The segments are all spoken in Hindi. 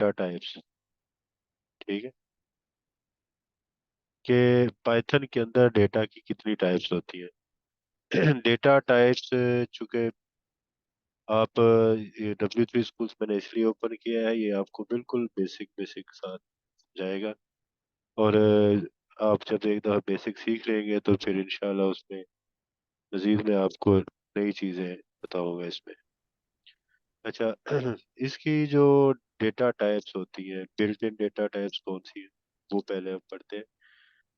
Data types. ठीक है, कि पाइथन के अंदर डेटा की कितनी टाइप्स होती है। डेटा टाइप्स, चूंकि आप W3 स्कूल्स मैंने इसलिए ओपन किया है, ये आपको बिल्कुल बेसिक बेसिक साथ जाएगा। और आप जब एक दफ़ा बेसिक सीख लेंगे तो फिर इंशाल्लाह उसमें मजीद में आपको नई चीज़ें बताऊंगा इसमें। अच्छा, इसकी जो डेटा टाइप्स होती हैं, बिल्ट इन डेटा टाइप्स कौन सी है, वो पहले हम पढ़ते हैं।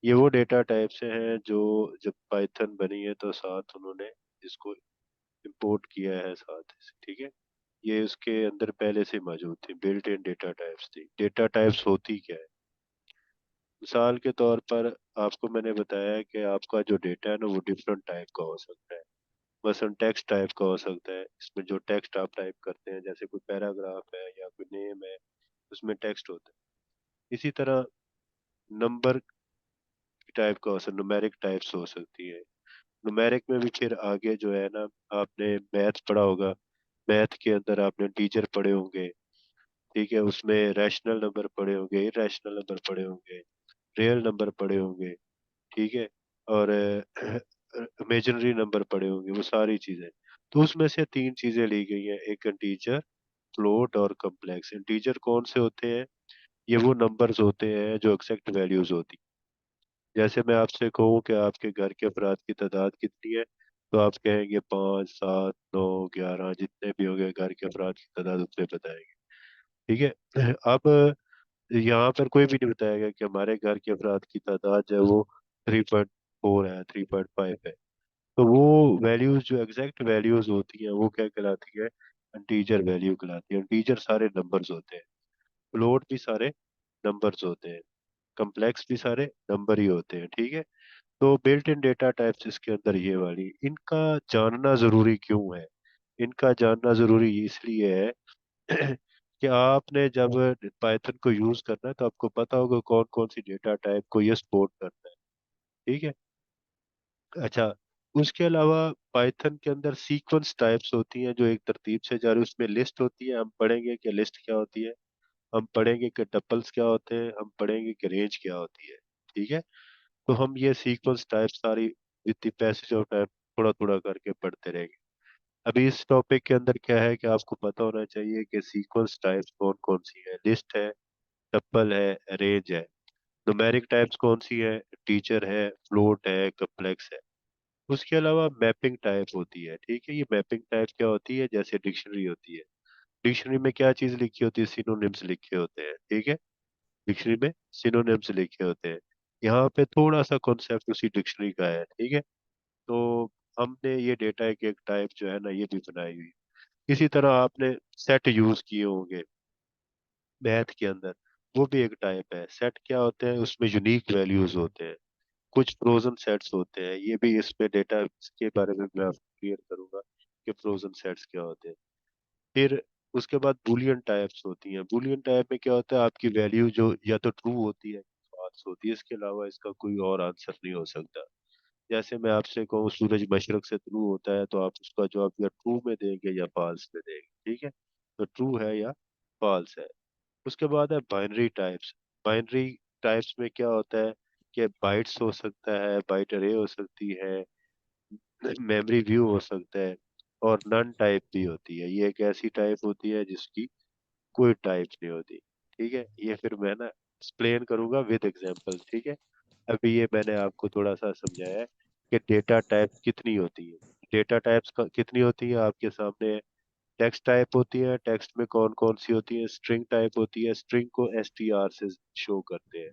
ये वो डेटा टाइप्स हैं जो जब पाइथन बनी है तो साथ उन्होंने इसको इंपोर्ट किया है साथ से, ठीक है। ये उसके अंदर पहले से मौजूद थी, बिल्ट इन डेटा टाइप्स थी। डेटा टाइप्स होती क्या है? मिसाल के तौर पर आपको मैंने बताया कि आपका जो डेटा है ना वो डिफरेंट टाइप का हो सकता है। मसलन टेक्स्ट टाइप का हो सकता है, इसमें जो टेक्स्ट आप टाइप करते हैं, जैसे कोई पैराग्राफ है या कोई नेम है, उसमें टेक्स्ट होता है। इसी तरह नंबर टाइप का हो सकता, न्यूमेरिक टाइप्स हो सकती है। न्यूमेरिक में भी फिर आगे जो है ना, आपने मैथ पढ़ा होगा, मैथ के अंदर आपने टीचर पढ़े होंगे, ठीक है। उसमें रैशनल नंबर पढ़े होंगे, इरेशनल नंबर पढ़े होंगे, रियल नंबर पढ़े होंगे, ठीक है। और इमेजिनरी नंबर पढ़े होंगे, वो सारी चीजें। तो उसमें से तीन चीजें ली गई हैं, एक इंटीजर, फ्लोट और कम्प्लेक्स। इंटीजर कौन से होते हैं? ये वो नंबर्स होते हैं जो एक्जैक्ट वैल्यूज होती। जैसे मैं आपसे कहूँ कि आपके घर के अफराद की तादाद कितनी है, तो आप कहेंगे 5, 7, 9, 11, जितने भी होंगे घर के अफराद की तादाद उतने बताएंगे, ठीक है। अब यहाँ पर कोई भी नहीं बताएगा कि हमारे घर के अफराद की तादाद जो है वो 3.4 है, 3.5 है। तो वो वैल्यूज जो एग्जैक्ट वैल्यूज होती हैं वो क्या कहलाती है? इंटीजर वैल्यू कहलाती है। इंटीजर सारे नंबर्स होते हैं, फ्लोट भी सारे नंबर्स होते हैं, कम्प्लेक्स भी सारे नंबर ही होते हैं, ठीक है। तो बिल्ट इन डेटा टाइप्स इसके अंदर ये वाली, इनका जानना जरूरी क्यों है? इनका जानना जरूरी इसलिए है कि आपने जब पाइथन को यूज करना है तो आपको पता होगा कौन कौन सी डेटा टाइप को ये सपोर्ट करना है, ठीक है। अच्छा, उसके अलावा पाइथन के अंदर सीक्वेंस टाइप्स होती हैं जो एक तरतीब से जा रही, उसमें लिस्ट होती है। हम पढ़ेंगे कि लिस्ट क्या होती है, हम पढ़ेंगे कि टपल्स क्या होते हैं, हम पढ़ेंगे कि रेंज क्या होती है, ठीक है। तो हम ये सीक्वेंस टाइप सारी with the passage of time थोड़ा थोड़ा करके पढ़ते रहेंगे। अभी इस टॉपिक के अंदर क्या है कि आपको पता होना चाहिए कि सीक्वेंस टाइप्स कौन कौन सी है। लिस्ट है, टप्पल है, रेंज है। न्यूमेरिक टाइप्स कौन सी है? टीचर है, फ्लोट है, कम्प्लेक्स है। उसके अलावा मैपिंग टाइप होती है, ठीक है। ये मैपिंग टाइप क्या होती है? जैसे डिक्शनरी होती है, डिक्शनरी में क्या चीज लिखी होती है? सिनोनिम्स लिखे होते हैं, ठीक है। डिक्शनरी में सिनोनिम्स लिखे होते हैं। यहाँ पे थोड़ा सा कॉन्सेप्ट उसी डिक्शनरी का है, ठीक है। तो हमने ये डेटा की एक टाइप जो है ना ये भी बनाई हुई है। इसी तरह आपने सेट यूज किए होंगे मैथ के अंदर, वो भी एक टाइप है। सेट क्या होते हैं? उसमें यूनिक वैल्यूज होते हैं। कुछ फ्रोजन सेट्स होते हैं, ये भी इसमें डेटा के बारे में मैं आपको क्लियर करूंगा कि फ्रोजन सेट्स क्या होते हैं। फिर उसके बाद बुलियन टाइप्स होती हैं। बुलियन टाइप में क्या होता है? आपकी वैल्यू जो या तो ट्रू होती है, फॉल्स होती है, इसके अलावा इसका कोई और आंसर नहीं हो सकता। जैसे मैं आपसे कहूँ सूरज मशरक से ट्रू होता है, तो आप उसका जवाब या ट्रू में देंगे या फॉल्स में देंगे, ठीक है। तो ट्रू है या फॉल्स है। उसके बाद है बाइनरी टाइप्स। बाइनरी टाइप्स में क्या होता है कि बाइट्स हो सकता है, बाइट अरे हो सकती है, मेमोरी व्यू हो सकता है, और नन टाइप भी होती है। ये एक ऐसी टाइप होती है जिसकी कोई टाइप नहीं होती, ठीक है। ये फिर मैं ना एक्सप्लेन करूंगा विद एग्जांपल, ठीक है। अभी ये मैंने आपको थोड़ा सा समझाया है कि डेटा टाइप कितनी होती है। डेटा टाइप्स कितनी होती है आपके सामने है। टेक्स्ट टाइप होती है, टेक्स्ट में कौन कौन सी होती है? स्ट्रिंग टाइप होती है, स्ट्रिंग को str से शो करते हैं।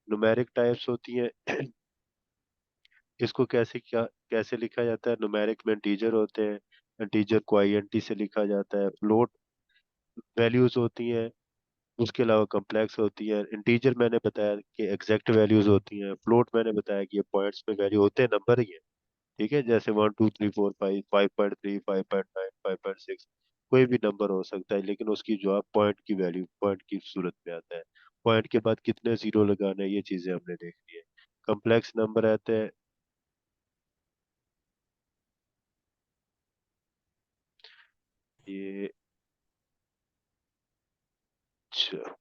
न्यूमेरिक टाइप्स होती है, इसको कैसे लिखा जाता है? न्यूमेरिक में इंटीजर होते हैं, इंटीजर को int से लिखा जाता है। फ्लोट वैल्यूज होती हैं, उसके अलावा कम्प्लेक्स होती है। इंटीजर मैंने बताया कि एग्जैक्ट वैल्यूज होती हैं, फ्लोट मैंने बताया कि ये पॉइंट्स में वैल्यू होते हैं, नंबर ही है, ठीक है। जैसे 1, 2, 3, 4, 5, 5.3, 5.9, 5.6, कोई भी नंबर हो सकता है, लेकिन उसकी जो आप पॉइंट की वैल्यू पॉइंट की सूरत में आता है। पॉइंट के बाद कितने जीरो लगाने हैं, ये चीजें हमने देख ली है। कम्प्लेक्स नंबर आते हैं, ये अच्छा,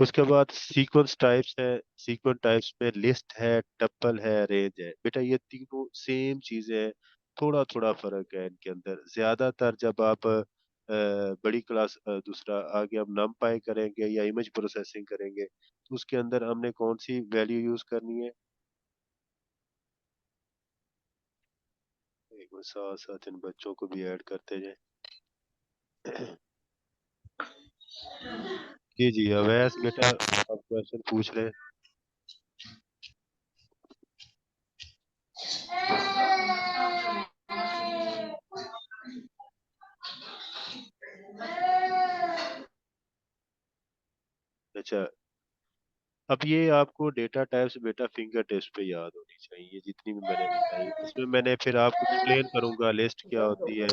उसके बाद सीक्वेंस टाइप्स है। सीक्वेंस टाइप्स में लिस्ट है, टपल है, रेंज है। बेटा ये तीनों सेम चीजें हैं, थोड़ा थोड़ा फर्क है इनके अंदर। ज्यादातर जब आप बड़ी क्लास दूसरा आगे हम नमपाई करेंगे या इमेज प्रोसेसिंग करेंगे, तो उसके अंदर हमने कौन सी वैल्यू यूज करनी है? एक मिनट, साथ साथ इन बच्चों को भी ऐड करते जाए। जी जी, अवैस बेटा आप क्वेश्चन पूछ रहे हैं। अच्छा, अब ये आपको डेटा टाइप्स बेटा फिंगर टिप्स पे याद होनी चाहिए, जितनी भी मैंने बताई। इसमें मैंने फिर आपको एक्सप्लेन करूंगा लिस्ट क्या होती है,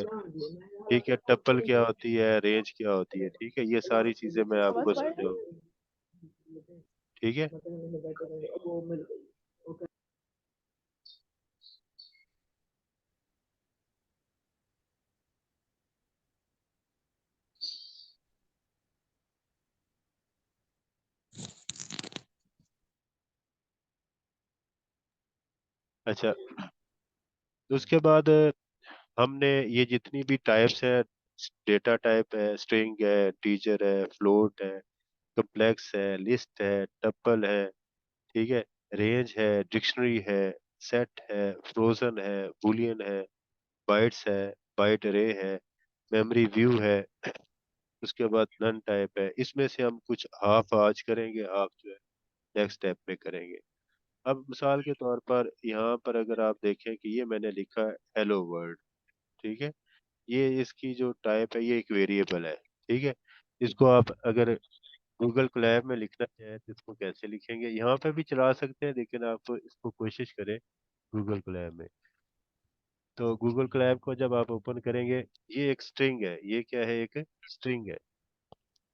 ठीक है, टपल क्या होती है, रेंज क्या होती है, ठीक है, ये सारी चीजें मैं आपको समझाऊँ। ठीक है। अच्छा, तो उसके बाद हमने ये जितनी भी टाइप्स है, डेटा टाइप है, स्ट्रिंग है, टीजर है, फ्लोट है, कम्प्लेक्स है, लिस्ट है, टपल है, ठीक है, रेंज है, डिक्शनरी है, सेट है, फ्रोजन है, बूलियन है, बाइट्स है, बाइट अरे है, मेमोरी व्यू है, उसके बाद नन टाइप है। इसमें से हम कुछ हाफ आज करेंगे, हाफ जो है नेक्स्ट स्टेप में करेंगे। अब मिसाल के तौर पर यहाँ पर अगर आप देखें कि ये मैंने लिखा है हेलो वर्ल्ड, ठीक है, ये इसकी जो टाइप है ये एक वेरिएबल है, ठीक है। इसको आप अगर गूगल कोलैब में लिखना चाहें तो इसको कैसे लिखेंगे? यहाँ पे भी चला सकते हैं, लेकिन आप इसको कोशिश करें गूगल कोलैब में। तो गूगल कोलैब को जब आप ओपन करेंगे, ये एक स्ट्रिंग है। ये क्या है? एक स्ट्रिंग है,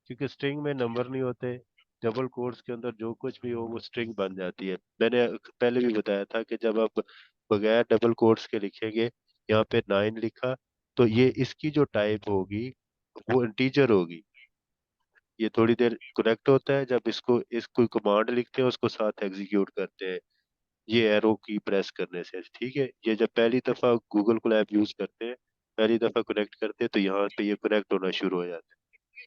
क्योंकि स्ट्रिंग में नंबर नहीं होते। डबल कोट्स के अंदर जो कुछ भी हो वो स्ट्रिंग बन जाती है। मैंने पहले भी बताया था कि जब आप बगैर डबल कोट्स के लिखेंगे, यहाँ पे 9 लिखा, तो ये इसकी जो टाइप होगी वो इंटीजर होगी। ये थोड़ी देर कनेक्ट होता है, जब इसको इसको कमांड लिखते हैं उसको साथ एग्जीक्यूट करते हैं, ये एरो की प्रेस करने से, ठीक है। ये जब पहली दफा गूगल कोलैब यूज करते हैं, पहली दफा कनेक्ट करते हैं, तो यहाँ पे ये कनेक्ट होना शुरू हो जाता है।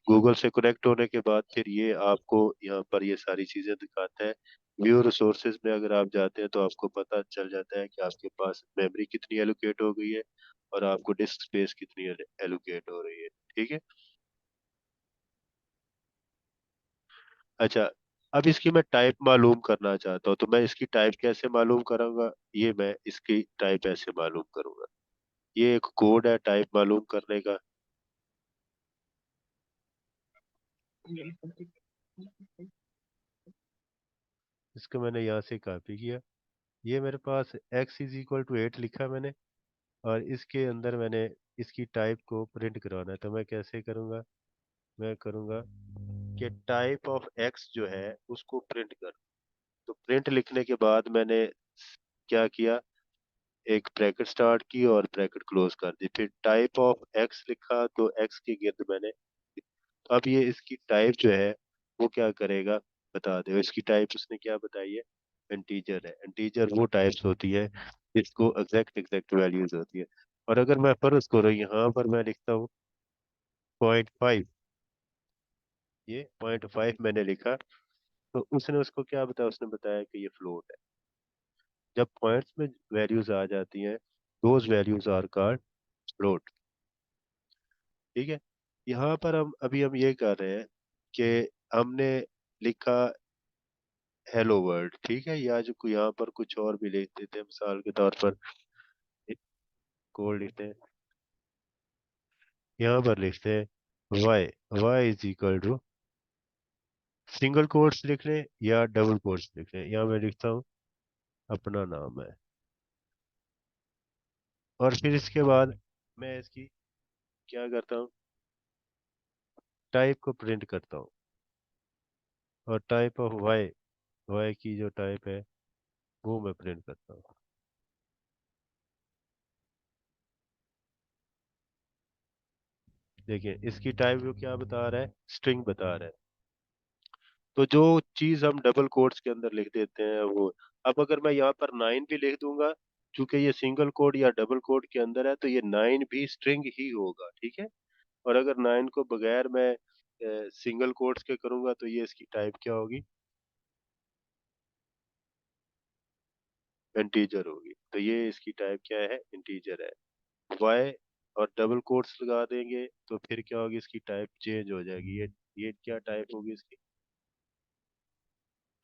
गूगल से कनेक्ट होने के बाद फिर ये आपको यहाँ पर ये सारी चीजें दिखाता है। व्यू रिसोर्सेज में अगर आप जाते हैं तो आपको पता चल जाता है कि आपके पास मेमोरी कितनी एलोकेट हो गई है और आपको डिस्क स्पेस कितनी एलोकेट हो रही है, ठीक है। अच्छा, अब इसकी मैं टाइप मालूम करना चाहता हूँ, तो मैं इसकी टाइप कैसे मालूम करूंगा? ये मैं इसकी टाइप ऐसे मालूम करूंगा। ये एक कोड है टाइप मालूम करने का। इसको मैंने यहाँ से कॉपी किया। ये मेरे पास x इज इक्वल टू 8 लिखा मैंने, और इसके अंदर मैंने इसकी टाइप को प्रिंट करवाना है। तो मैं कैसे करूँगा? मैं करूँगा कि टाइप ऑफ x जो है उसको प्रिंट कर। तो प्रिंट लिखने के बाद मैंने क्या किया, एक ब्रैकेट स्टार्ट की और ब्रैकेट क्लोज कर दी, फिर टाइप ऑफ x लिखा, तो x के गिर्द मैंने, अब ये इसकी टाइप जो है वो क्या करेगा, बता दो। इसकी टाइप उसने क्या बताई है? इंटीजर है। इंटीजर वो टाइप्स होती है जिसको एग्जैक्ट एग्जैक्ट वैल्यूज होती है। और अगर मैं फर्ज करो यहाँ पर मैं लिखता हूँ 0.5, ये 0.5 मैंने लिखा, तो उसने उसको क्या बताया? उसने बताया कि ये फ्लोट है। जब पॉइंट्स में वैल्यूज आ जाती हैं, those values are called float, ठीक है। यहाँ पर हम ये कर रहे हैं कि हमने लिखा हेलो वर्ल्ड, ठीक है, या जो यहाँ पर कुछ और भी लिख देते हैं, मिसाल के तौर पर कोड लिखते हैं, यहाँ पर लिखते हैं y, y is equal to, single quotes लिख लें या डबल कोट्स लिख लें। यहाँ मैं लिखता हूँ अपना नाम है, और फिर इसके बाद मैं इसकी क्या करता हूँ, टाइप को प्रिंट करता हूँ। और टाइप ऑफ वाई, वाई की जो टाइप है वो मैं प्रिंट करता हूँ। देखिए इसकी टाइप जो क्या बता रहा है, स्ट्रिंग बता रहा है। तो जो चीज हम डबल कोट्स के अंदर लिख देते हैं वो, अब अगर मैं यहाँ पर 9 भी लिख दूंगा, चूंकि ये सिंगल कोड या डबल कोड के अंदर है, तो ये 9 भी स्ट्रिंग ही होगा, ठीक है। और अगर 9 को बगैर मैं सिंगल कोट्स के करूंगा तो ये इसकी टाइप क्या होगी, इंटीजर होगी। तो ये इसकी टाइप क्या है, इंटीजर है। वाई और डबल कोट्स लगा देंगे तो फिर क्या होगी, इसकी टाइप चेंज हो जाएगी। ये क्या टाइप होगी इसकी,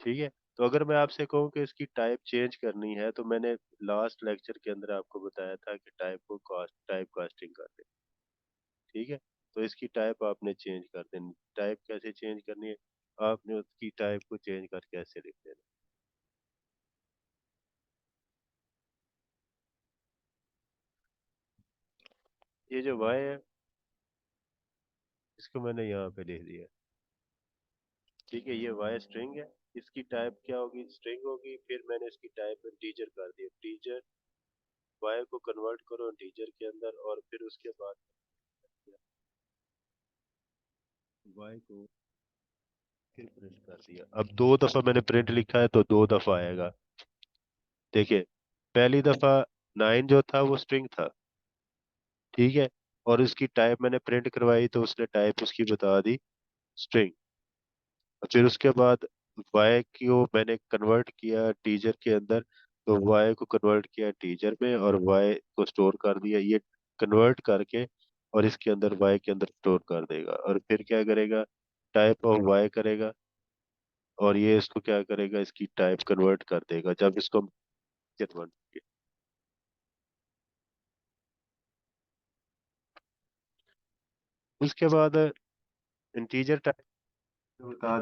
ठीक है। तो अगर मैं आपसे कहूँ कि इसकी टाइप चेंज करनी है, तो मैंने लास्ट लेक्चर के अंदर आपको बताया था कि टाइप को टाइप कास्टिंग कर दें, ठीक है। तो इसकी टाइप आपने चेंज कर देनी। टाइप कैसे चेंज करनी है, आपने उसकी टाइप को चेंज करके ऐसे लिख देना। ये जो वाई है, इसको मैंने यहाँ पे लिख दिया, ठीक है। ये वाई स्ट्रिंग है, इसकी टाइप क्या होगी, स्ट्रिंग होगी। फिर मैंने इसकी टाइप इंटीजर कर दी, इंटीजर। वाई को कन्वर्ट करो इंटीजर के अंदर, और फिर उसके बाद वाई को फिर प्रिंट कर दिया। अब 2 दफा मैंने प्रिंट लिखा है तो 2 दफा आएगा। देखिए, पहली दफा 9 जो था वो स्ट्रिंग था, ठीक है। और उसकी टाइप मैंने प्रिंट करवाई तो उसने टाइप उसकी बता दी स्ट्रिंग। फिर उसके बाद वाई को मैंने कन्वर्ट किया टीजर के अंदर, तो वाई को कन्वर्ट किया टीजर में और वाई को स्टोर कर दिया। ये कन्वर्ट करके और इसके अंदर वाई के अंदर स्टोर कर देगा, और फिर क्या करेगा, टाइप ऑफ वाई करेगा, और ये इसको क्या करेगा, इसकी टाइप कन्वर्ट कर देगा जब इसको कन्वर्ट। उसके बाद इंटीजर टाइप बता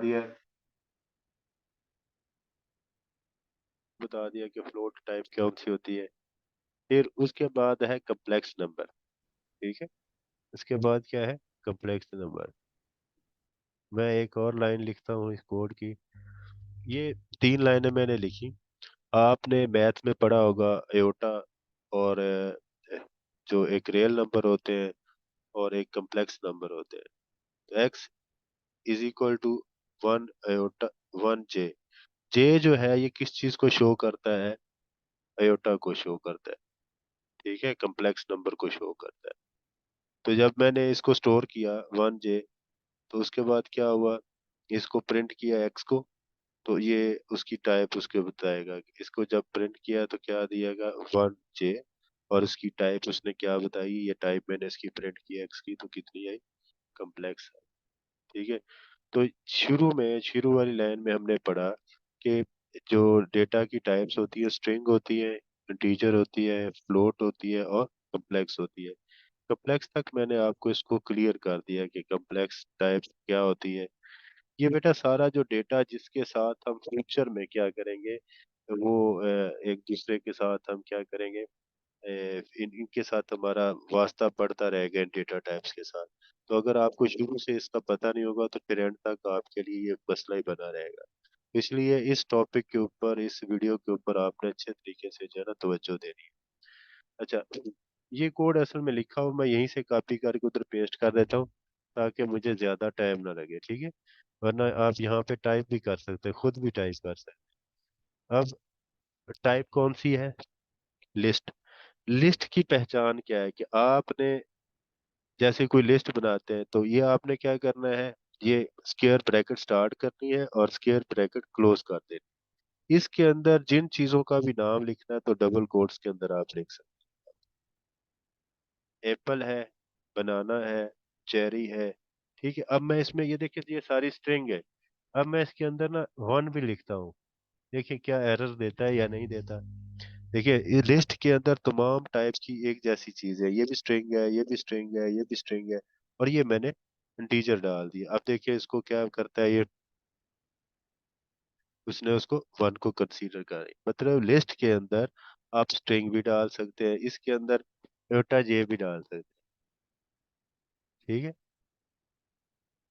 दिया, कि फ्लोट टाइप कौन सी होती है। फिर उसके बाद है कम्प्लेक्स नंबर, ठीक है। उसके बाद क्या है, कम्प्लेक्स नंबर। मैं एक और लाइन लिखता हूँ इस कोड की। ये 3 लाइनें मैंने लिखी। आपने मैथ में पढ़ा होगा एयोटा, और जो एक रियल नंबर होते हैं और एक कम्प्लेक्स नंबर होते हैं। तो एक्स इज इक्वल टू 1 1 जे। जे जो है ये किस चीज को शो करता है, अयोटा को शो करता है, ठीक है, कम्प्लेक्स नंबर को शो करता है। तो जब मैंने इसको स्टोर किया 1 जे, तो उसके बाद क्या हुआ, इसको प्रिंट किया एक्स को, तो ये उसकी टाइप उसके बताएगा। इसको जब प्रिंट किया तो क्या दिएगा, 1 जे। और उसकी टाइप उसने क्या बताई, ये टाइप मैंने इसकी प्रिंट की एक्स की, तो कितनी आई, कम्प्लेक्स है, ठीक है। तो शुरू वाली लाइन में हमने पढ़ा कि जो डेटा की टाइप्स होती है, स्ट्रिंग होती है, इंटीजर होती है, फ्लोट होती है, और कम्प्लेक्स होती है। कम्प्लेक्स तक मैंने आपको इसको क्लियर कर दिया कि कम्प्लेक्स टाइप्स क्या होती है। ये बेटा सारा जो डेटा जिसके साथ हम फ्यूचर में क्या करेंगे, वो एक दूसरे के साथ हम क्या करेंगे, इनके साथ हमारा वास्ता पड़ता रहेगा इन डेटा टाइप्स के साथ। तो अगर आपको शुरू से इसका पता नहीं होगा तो फिर एंड तक आपके लिए ये मसला ही बना रहेगा। इसलिए इस टॉपिक के ऊपर, इस वीडियो के ऊपर आपने अच्छे तरीके से जो है ना तवज्जो देनी है। अच्छा, ये कोड असल में लिखा हुआ मैं यहीं से कॉपी करके उधर पेस्ट कर देता हूँ, ताकि मुझे ज्यादा टाइम ना लगे, ठीक है। वरना आप यहाँ पे टाइप भी कर सकते हैं, खुद भी टाइप कर सकते हैं। अब टाइप कौन सी है, लिस्ट। लिस्ट की पहचान क्या है कि आपने जैसे कोई लिस्ट बनाते हैं तो ये आपने क्या करना है, ये स्क्वायर ब्रैकेट स्टार्ट करनी है और स्क्वायर ब्रैकेट क्लोज कर देनी। इसके अंदर जिन चीजों का भी नाम लिखना है तो डबल कोट्स के अंदर आप लिख सकते हैं। एप्पल है, बनाना है, चेरी है, ठीक है। अब मैं इसमें ये देखिए ये सारी स्ट्रिंग है। अब मैं इसके अंदर ना 1 भी लिखता हूँ, देखिए क्या एरर देता है या नहीं देता। देखिए ये लिस्ट के अंदर तमाम टाइप की एक जैसी चीज है, ये भी स्ट्रिंग है, ये भी स्ट्रिंग है, ये भी स्ट्रिंग है, और ये मैंने इंटीजर डाल दिया। अब देखिए इसको क्या करता है ये, उसने उसको 1 को कंसीडर कर रही, मतलब लिस्ट के अंदर आप स्ट्रिंग भी डाल सकते हैं, इसके अंदर एटा जे भी डाल सकते हैं, ठीक है।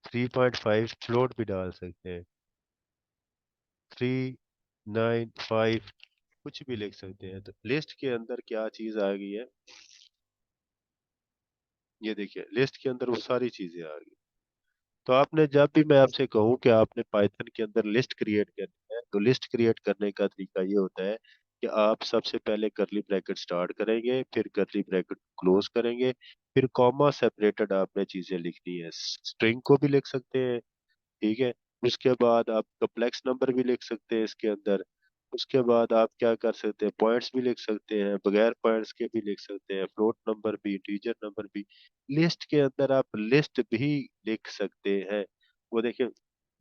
3.5 फ्लोट भी डाल सकते हैं, 395 कुछ भी लिख सकते हैं। तो लिस्ट के अंदर क्या चीज आ गई है, ये देखिए लिस्ट के अंदर वो सारी चीजें आ गई। तो आपने जब भी मैं आपसे कहूँ कि आपने पाइथन के अंदर लिस्ट क्रिएट करनी है, तो लिस्ट क्रिएट करने का तरीका ये होता है कि आप सबसे पहले करली ब्रैकेट स्टार्ट करेंगे, फिर करली ब्रैकेट क्लोज करेंगे, फिर कॉमा सेपरेटेड आपने चीजें लिखनी है। स्ट्रिंग को भी लिख सकते हैं, ठीक है। उसके बाद आप कम्प्लेक्स नंबर भी लिख सकते हैं इसके अंदर। उसके बाद आप क्या कर सकते हैं, पॉइंट्स भी लिख सकते हैं, बगैर पॉइंट्स के भी लिख सकते हैं, फ्लोट नंबर भी, इंटीजर नंबर भी। लिस्ट के अंदर आप लिस्ट भी लिख सकते हैं। वो देखिए,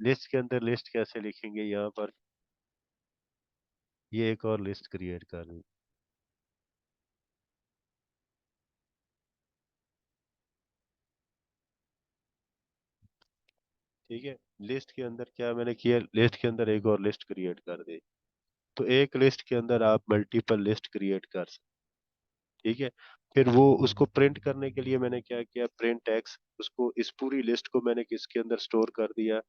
लिस्ट के अंदर लिस्ट कैसे लिखेंगे यहाँ पर, ये एक और लिस्ट क्रिएट कर रही हूँ। ठीक है, लिस्ट के अंदर क्या मैंने किया, लिस्ट के अंदर एक और लिस्ट क्रिएट कर दी। तो एक लिस्ट के अंदर आप मल्टीपल लिस्ट क्रिएट कर सकते, ठीक है। फिर वो उसको प्रिंट करने के लिए मैंने क्या किया, प्रिंट एक्स, उसको इस पूरी लिस्ट को मैंने किसके अंदर स्टोर कर दिया,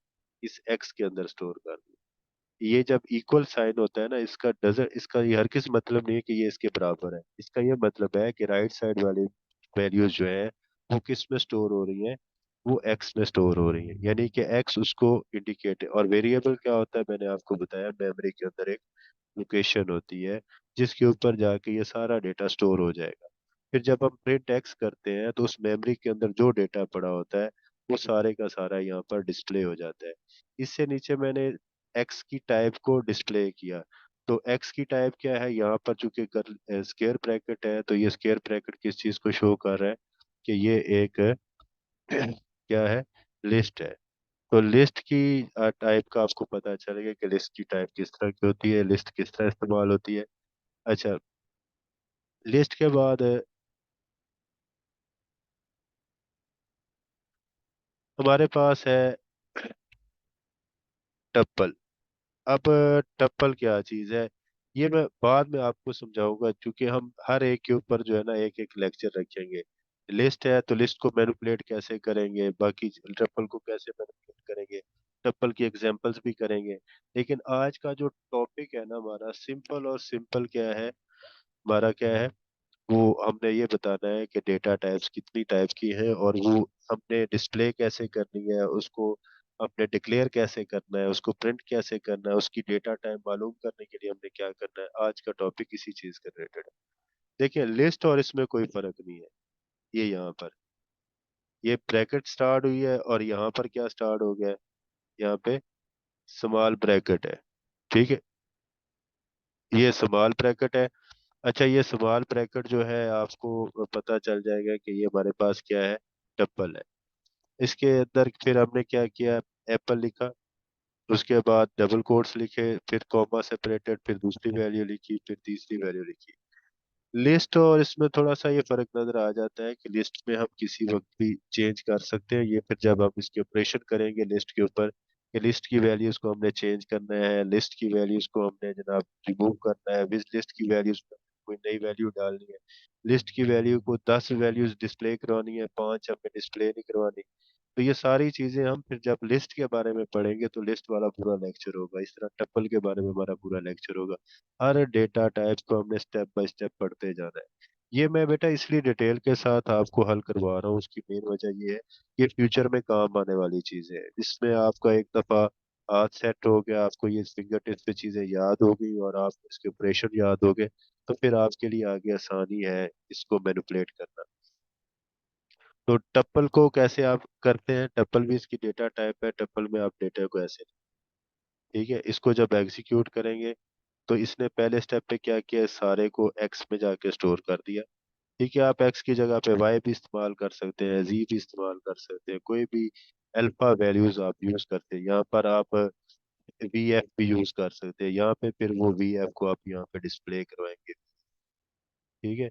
इस एक्स के अंदर स्टोर कर दिया। ये जब इक्वल साइन होता है ना, इसका डजन, इसका ये हर किस मतलब नहीं है कि ये इसके बराबर है। इसका ये मतलब है कि राइट साइड वाली वैल्यूज जो है वो किस में स्टोर हो रही है, वो एक्स में स्टोर हो रही है, यानी कि एक्स उसको इंडिकेट है। और वेरिएबल क्या होता है, मैंने आपको बताया, मेमोरी के अंदर एक लोकेशन होती है जिसके ऊपर जाके ये सारा डेटा स्टोर हो जाएगा। फिर जब हम प्रिंट एक्स करते हैं तो उस मेमोरी के अंदर जो डेटा पड़ा होता है वो सारे का सारा यहाँ पर डिस्प्ले हो जाता है। इससे नीचे मैंने एक्स की टाइप को डिस्प्ले किया। तो एक्स की टाइप क्या है, यहाँ पर चूंकि स्क्वायर ब्रैकेट है, तो ये स्क्वायर ब्रैकेट किस चीज को शो कर रहा है कि ये एक क्या है, लिस्ट है। तो लिस्ट की टाइप का आपको पता चलेगा कि लिस्ट की टाइप किस तरह की होती है, लिस्ट किस तरह इस्तेमाल होती है। अच्छा, लिस्ट के बाद हमारे पास है टप्पल। अब टप्पल क्या चीज है, ये मैं बाद में आपको समझाऊंगा, क्योंकि हम हर एक के ऊपर जो है ना एक एक लेक्चर रखेंगे। लिस्ट है तो लिस्ट को मैनिपुलेट कैसे करेंगे, बाकी टप्पल को कैसे मैनिपुलेट करेंगे, टप्पल की एग्जांपल्स भी करेंगे। लेकिन आज का जो टॉपिक है ना हमारा, सिंपल और सिंपल क्या है, हमारा क्या है, वो हमने ये बताना है कि डेटा टाइप्स कितनी टाइप की हैं, और वो हमने डिस्प्ले कैसे करनी है उसको, हमने डिक्लेयर कैसे करना है उसको, प्रिंट कैसे करना है, उसकी डेटा टाइप मालूम करने के लिए हमने क्या करना है। आज का टॉपिक इसी चीज का रिलेटेड है। देखिए, लिस्ट और इसमें कोई फर्क नहीं है। ये यहाँ पर ये ब्रैकेट स्टार्ट हुई है, और यहाँ पर क्या स्टार्ट हो गया है, यहाँ पे स्मॉल ब्रैकेट है, ठीक है। ये स्मॉल ब्रैकेट है। अच्छा, ये स्मॉल ब्रैकेट जो है आपको पता चल जाएगा कि ये हमारे पास क्या है, टप्पल है। इसके अंदर फिर हमने क्या किया, एप्पल लिखा, उसके बाद डबल कोट्स लिखे, फिर कॉमा सेपरेटेड, फिर दूसरी वैल्यू लिखी, फिर तीसरी वैल्यू लिखी। लिस्ट और इसमें थोड़ा सा ये फर्क नजर आ जाता है कि लिस्ट में हम किसी वक्त भी चेंज कर सकते हैं। ये फिर जब हम इसके ऑपरेशन करेंगे लिस्ट के ऊपर, कि लिस्ट की वैल्यूज को हमने चेंज करना है, लिस्ट की वैल्यूज को हमने जनाब रिमूव करना है, विद लिस्ट की वैल्यूज में कोई नई वैल्यू डालनी है, लिस्ट की वैल्यू को 10 वैल्यूज डिस्प्ले करवानी है, 5 हमें डिस्प्ले नहीं करवानी। तो ये सारी चीजें हम फिर जब लिस्ट के बारे में पढ़ेंगे तो लिस्ट वाला पूरा लेक्चर होगा, इस तरह टप्पल के बारे में हमारा पूरा लेक्चर होगा। हर डेटा टाइप को हमने स्टेप बाय स्टेप पढ़ते जाना है। ये मैं बेटा इसलिए डिटेल के साथ आपको हल करवा रहा हूँ, उसकी मेन वजह ये है, ये फ्यूचर में काम आने वाली चीजें है। इसमें आपका एक दफा हाथ सेट हो गया, आपको ये फिंगर टिप्स पे चीजें याद हो गई और आप इसके ऑपरेशन याद हो गए, तो फिर आपके लिए आगे आसानी है इसको मैनिपुलेट करना। तो टप्पल को कैसे आप करते हैं, टप्पल भी इसकी डेटा टाइप है, टप्पल में आप डेटा को ऐसे, ठीक है, इसको जब एग्जीक्यूट करेंगे तो इसने पहले स्टेप पे क्या किया, सारे को एक्स में जाके स्टोर कर दिया। ठीक है, आप एक्स की जगह पे वाई भी इस्तेमाल कर सकते हैं, जी भी इस्तेमाल कर सकते हैं, कोई भी अल्फा वैल्यूज आप यूज करते हैं। यहाँ पर आप वी एफ भी यूज कर सकते हैं, यहाँ पे फिर वो वी एफ को आप यहाँ पे डिस्प्ले करवाएंगे, ठीक है।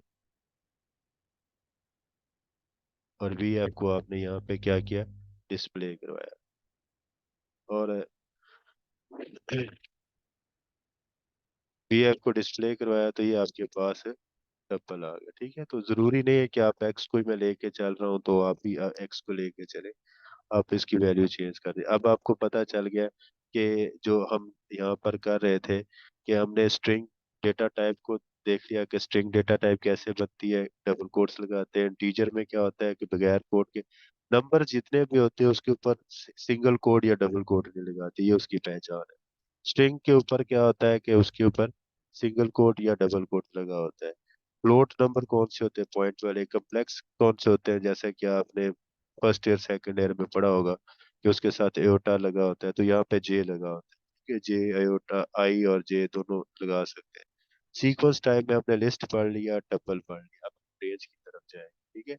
और वी एफ को आपने यहाँ पे क्या किया, डिस्प्ले करवाया। और वी एफ को डिस्प्ले करवाया तो ये आपके पास टप्पल आ गया, ठीक है। तो जरूरी नहीं है कि आप एक्स को ही मैं लेके चल रहा हूँ तो आप भी एक्स को लेके चले, आप इसकी वैल्यू चेंज कर दें। अब आपको पता चल गया कि जो हम यहाँ पर कर रहे थे, कि हमने स्ट्रिंग डेटा टाइप को देख लिया कि स्ट्रिंग डेटा टाइप कैसे बनती है, डबल कोट्स लगाते हैं। इंटीजर में क्या होता है कि बगैर कोट के नंबर जितने भी होते हैं उसके ऊपर सिंगल कोड या डबल कोड नहीं लगाती, ये उसकी पहचान है। स्ट्रिंग के ऊपर क्या होता है कि उसके ऊपर सिंगल कोट या डबल कोट लगा होता है। फ्लोट नंबर कौन से होते हैं? पॉइंट वाले। कम्प्लेक्स कौन से होते हैं? जैसा कि आपने फर्स्ट ईयर सेकंड ईयर में पढ़ा होगा कि उसके साथ एयोटा लगा होता है, तो यहाँ पे जे लगा होता है। ठीक है, जे एयोटा आई और जे दोनों लगा सकते हैं। सीक्वेंस टाइप में हमने लिस्ट पढ़ लिया, टपल पढ़ लिया, अब रेंज की तरफ जाए। ठीक है।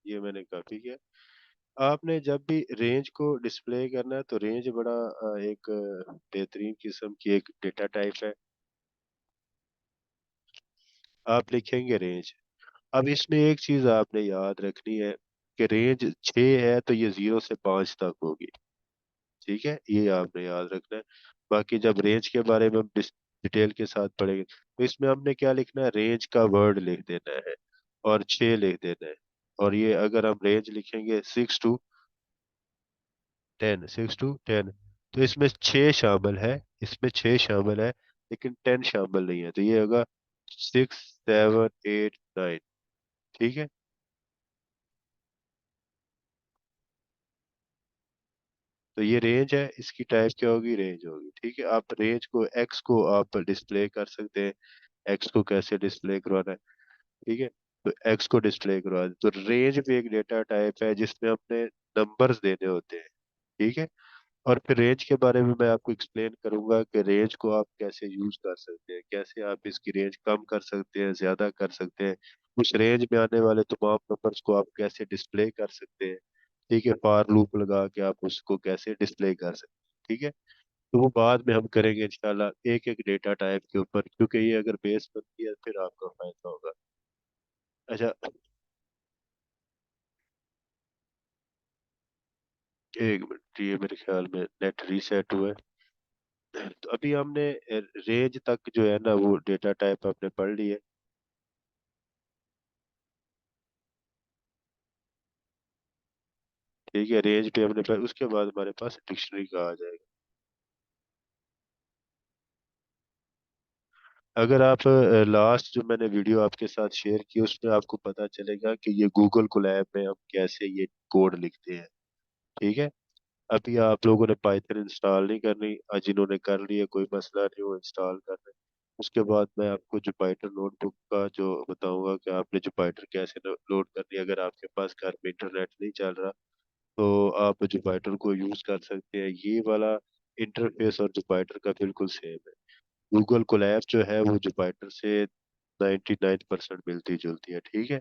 ये मैंने कॉपी किया। आपने जब भी रेंज को डिस्प्ले करना है तो रेंज बड़ा एक बेहतरीन किस्म की एक डेटा टाइप है। आप लिखेंगे रेंज। अब इसमें एक चीज आपने याद रखनी है कि रेंज 6 है तो ये 0 से 5 तक होगी। ठीक है, ये आपने याद रखना है। बाकी जब रेंज के बारे में हम डिटेल के साथ पढ़ेंगे तो इसमें हमने क्या लिखना है, रेंज का वर्ड लिख देना है और 6 लिख देना है। और ये अगर हम रेंज लिखेंगे 6 to 10, 6 to 10, तो इसमें 6 शामिल है। इसमें 6 शामिल है लेकिन 10 शामिल नहीं है, तो ये होगा 6, 7, 8, 9। ठीक है। तो ये रेंज है, इसकी टाइप क्या होगी, रेंज होगी। ठीक है, आप रेंज को एक्स को आप डिस्प्ले कर सकते हैं। एक्स को कैसे डिस्प्ले करवाना है? ठीक है, तो एक्स को डिस्प्ले करवा दे। तो रेंज भी एक डेटा टाइप है जिसमें हमने नंबर्स देने होते हैं। ठीक है। और फिर रेंज के बारे में मैं आपको एक्सप्लेन करूंगा कि रेंज को आप कैसे यूज कर सकते हैं, कैसे आप इसकी रेंज कम कर सकते हैं, ज्यादा कर सकते हैं। उस रेंज में आने वाले तमाम नंबर्स को आप कैसे डिस्प्ले कर सकते हैं। ठीक है, फॉर लूप लगा के आप उसको कैसे डिस्प्ले कर सकते हैं। ठीक है, तो वो बाद में हम करेंगे इंशाल्लाह एक एक डेटा टाइप के ऊपर, क्योंकि ये अगर बेस बनती है फिर आपका फायदा होगा। अच्छा, एक मिनट, ये मेरे ख्याल में नेट रीसेट हुआ है। तो अभी हमने रेंज तक जो है ना वो डेटा टाइप आपने पढ़ ली है। ठीक है, रेंज पे हमने पढ़, उसके बाद हमारे पास डिक्शनरी का आ जाएगा। अगर आप लास्ट जो मैंने वीडियो आपके साथ शेयर की उसमें आपको पता चलेगा कि ये गूगल कोलैब में हम कैसे ये कोड लिखते हैं। ठीक है। अभी आप लोगों ने पाइथन इंस्टॉल नहीं करनी, जिन्होंने कर लिया कोई मसला नहीं, वो इंस्टॉल कर लें। उसके बाद मैं आपको जुपाइटर नोटबुक का जो बताऊंगा कि आपने जुपाइटर कैसे लोड करनी है। अगर आपके पास घर में इंटरनेट नहीं चल रहा तो आप जुपाइटर को यूज कर सकते हैं। ये वाला इंटरफेस और जुपाइटर का बिल्कुल सेम है। गूगल कोलैब जो है वो जुपाइटर से 99% मिलती जुलती है। ठीक है।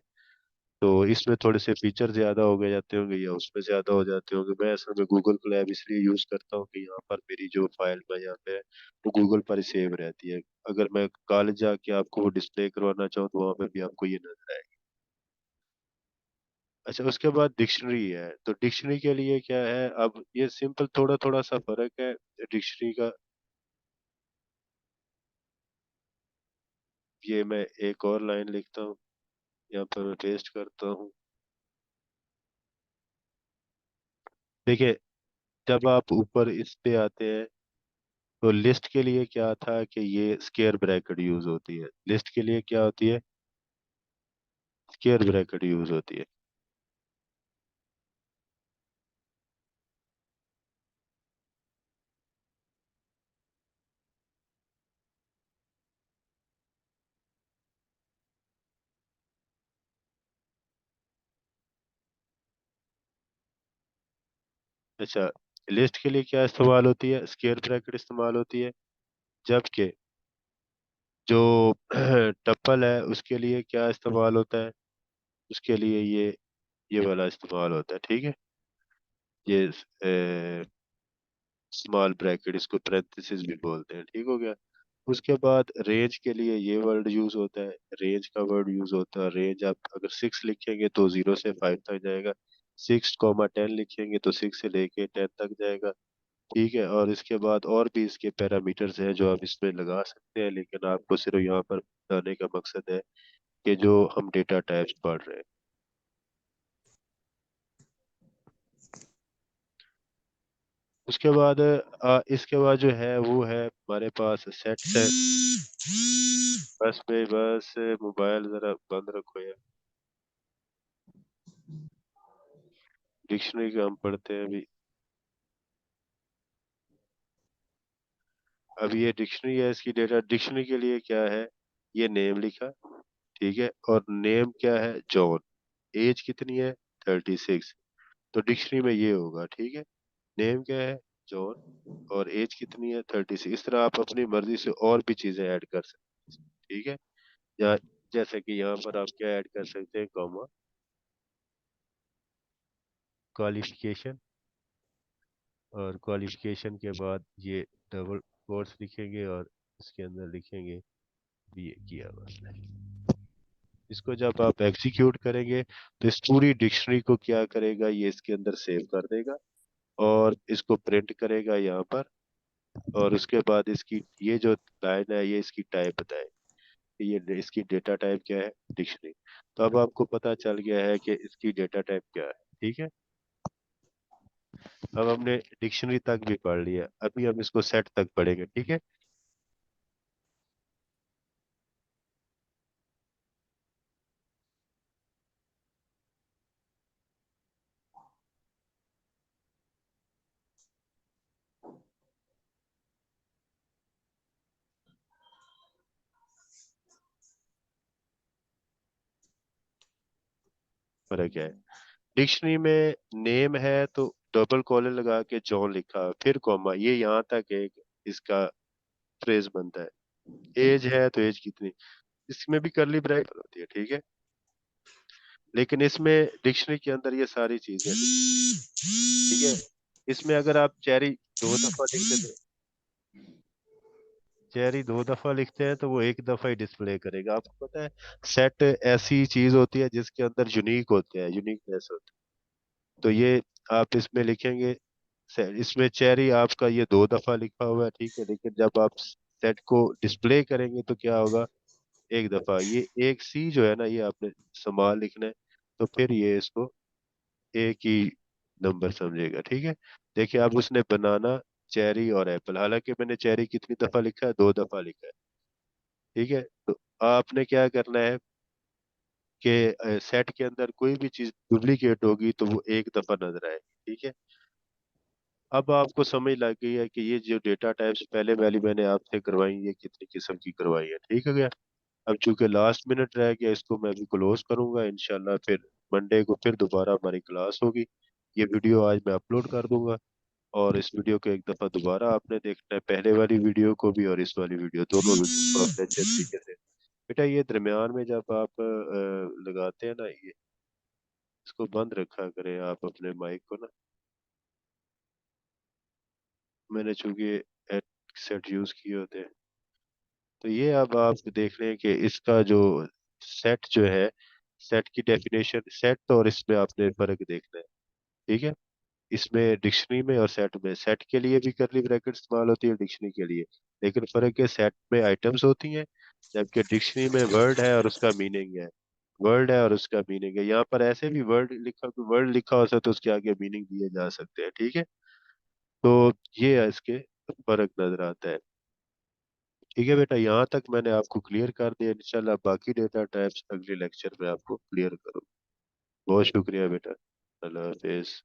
तो इसमें थोड़े से फीचर ज्यादा हो गए जाते होंगे या उसमें ज्यादा हो जाते होंगे। मैं असल में गूगल कोलैब इसलिए यूज करता हूँ कि यहाँ पर मेरी जो फाइल मैं यहाँ पे वो गूगल पर ही सेव रहती है। अगर मैं कॉलेज जाके आपको वो डिस्प्ले करवाना चाहूँ तो वहाँ पे भी आपको ये नजर आएगा। अच्छा, उसके बाद डिक्शनरी है। तो डिक्शनरी के लिए क्या है, अब ये सिंपल थोड़ा थोड़ा सा फर्क है डिक्शनरी का। ये मैं एक और लाइन लिखता हूँ, यहाँ पर मैं पेस्ट करता हूँ। देखिए, जब आप ऊपर इस पे आते हैं तो लिस्ट के लिए क्या था कि ये स्क्वायर ब्रैकेट यूज होती है। लिस्ट के लिए क्या होती है, स्क्वायर ब्रैकेट यूज होती है। अच्छा, लिस्ट के लिए क्या इस्तेमाल होती है, स्क्वायर ब्रैकेट इस्तेमाल होती है। जबकि जो टप्पल है उसके लिए क्या इस्तेमाल होता है, उसके लिए ये वाला इस्तेमाल होता है। ठीक है, ये स्मॉल ब्रैकेट, इसको पैरेंथेसिस भी बोलते हैं। ठीक हो गया। उसके बाद रेंज के लिए ये वर्ड यूज होता है, रेंज का वर्ड यूज होता है। रेंज आप अगर 6 लिखेंगे तो 0 से 5 तक जाएगा। 6, 10 लिखेंगे तो 6 से लेके 10 तक जाएगा। ठीक है, और इसके बाद और भी इसके पैरामीटर्स हैं जो आप इसमें लगा सकते हैं, लेकिन आपको सिर्फ यहाँ पर बताने का मकसद है कि जो हम डेटा टाइप्स पढ़ रहे हैं। उसके बाद इसके बाद जो है वो है हमारे पास सेट से। बस पे बस मोबाइल जरा बंद रखो यार। डिक्शनरी का हम पढ़ते हैं अभी। अभी ये डिक्शनरी है, इसकी डेटा डिक्शनरी के लिए क्या है, ये नेम लिखा, ठीक है, और नेम क्या है, जॉन। एज कितनी है, 36। तो डिक्शनरी में ये होगा, ठीक है। नेम क्या है, जॉन, और एज कितनी है, 36। इस तरह आप अपनी मर्जी से और भी चीजें ऐड कर सकते हैं, ठीक है। या जैसे कि यहाँ पर आप क्या ऐड कर सकते हैं, कॉमा, क्वालिफिकेशन, और क्वालिफिकेशन के बाद ये डबल कोट्स लिखेंगे और इसके अंदर लिखेंगे बीए किया हुआ है। इसको जब आप एग्जीक्यूट करेंगे तो इस पूरी डिक्शनरी को क्या करेगा, ये इसके अंदर सेव कर देगा और इसको प्रिंट करेगा यहाँ पर। और उसके बाद इसकी ये जो लाइन है, ये इसकी टाइप बताए, ये इसकी डेटा टाइप क्या है, डिक्शनरी। तो अब आपको पता चल गया है कि इसकी डेटा टाइप क्या है, ठीक है। अब हमने डिक्शनरी तक भी पढ़ लिया, अभी हम इसको सेट तक पढ़ेंगे, ठीक है। फर्क क्या है, डिक्शनरी में नेम है तो डबल कॉलन लगा के जॉन लिखा, फिर कॉमा, ये यहाँ तक एक इसका फ्रेज बनता है। एज है तो एज कितनी, इसमें भी करली ब्रैकेट होती है, ठीक है। लेकिन इसमें डिक्शनरी के अंदर ये सारी चीजें नहीं, ठीक है। इसमें अगर आप चेरी दो दफा लिखते थे, चेरी दो दफा लिखते हैं तो वो एक दफा ही डिस्प्ले करेगा। आपको पता है सेट ऐसी चीज होती है जिसके अंदर यूनिक होते हैं, यूनिकनेस होती है। तो ये आप इसमें लिखेंगे, इसमें चेरी आपका ये दो दफा लिखा हुआ है, ठीक है, लेकिन जब आप सेट को डिस्प्ले करेंगे तो क्या होगा, एक दफा। ये एक सी जो है ना, ये आपने संभाल लिखना है, तो फिर ये इसको एक ही नंबर समझेगा, ठीक है। देखिए अब उसने बनाना, चेरी और एप्पल, हालांकि मैंने चेरी कितनी दफा लिखा है, दो दफा लिखा है, ठीक है। तो आपने क्या करना है कि सेट के अंदर कोई भी चीज डुप्लीकेट होगी तो वो एक दफा नजर आएगी, ठीक है। अब आपको समझ लग गई है कि ये जो डेटा टाइप्स पहले वाली मैंने आपसे करवाई, ये कितनी किस्म की करवाई है, ठीक है गया। अब चूंकि लास्ट मिनट रह गया, इसको मैं भी क्लोज करूंगा इंशाल्लाह। फिर मंडे को फिर दोबारा हमारी क्लास होगी। ये वीडियो आज मैं अपलोड कर दूंगा, और इस वीडियो को एक दफा दोबारा आपने देखना है, पहले वाली वीडियो को भी और इस वाली वीडियो, दोनों वीडियो को आपने अच्छे तरीके से। बेटा ये दरमियान में जब आप लगाते हैं ना, ये इसको बंद रखा करें आप अपने माइक को ना। मैंने चूंकि सेट यूज किए होते हैं, तो ये अब आप देख रहे हैं कि इसका जो सेट जो है, सेट की डेफिनेशन, सेट और इसमें आपने फर्क देखना है, ठीक है। इसमें डिक्शनरी में और सेट में, सेट के लिए भी करली ब्रैकेट इस्तेमाल होती है, डिक्शनरी के लिए, लेकिन फर्क है, सेट में आइटम्स होती हैं, जबकि डिक्शनरी में वर्ड है और उसका मीनिंग है। वर्ड है और उसका मीनिंग है, यहाँ पर ऐसे भी वर्ड लिखा होता है तो उसके आगे मीनिंग दिए जा सकते हैं, ठीक है। तो ये है इसके फर्क नजर आता है, ठीक है बेटा। यहाँ तक मैंने आपको क्लियर कर दिया, इंशाल्लाह बाकी डेटा टाइप्स अगले लेक्चर में आपको क्लियर करूँ। बहुत शुक्रिया बेटा। अल्लाह हाफिज।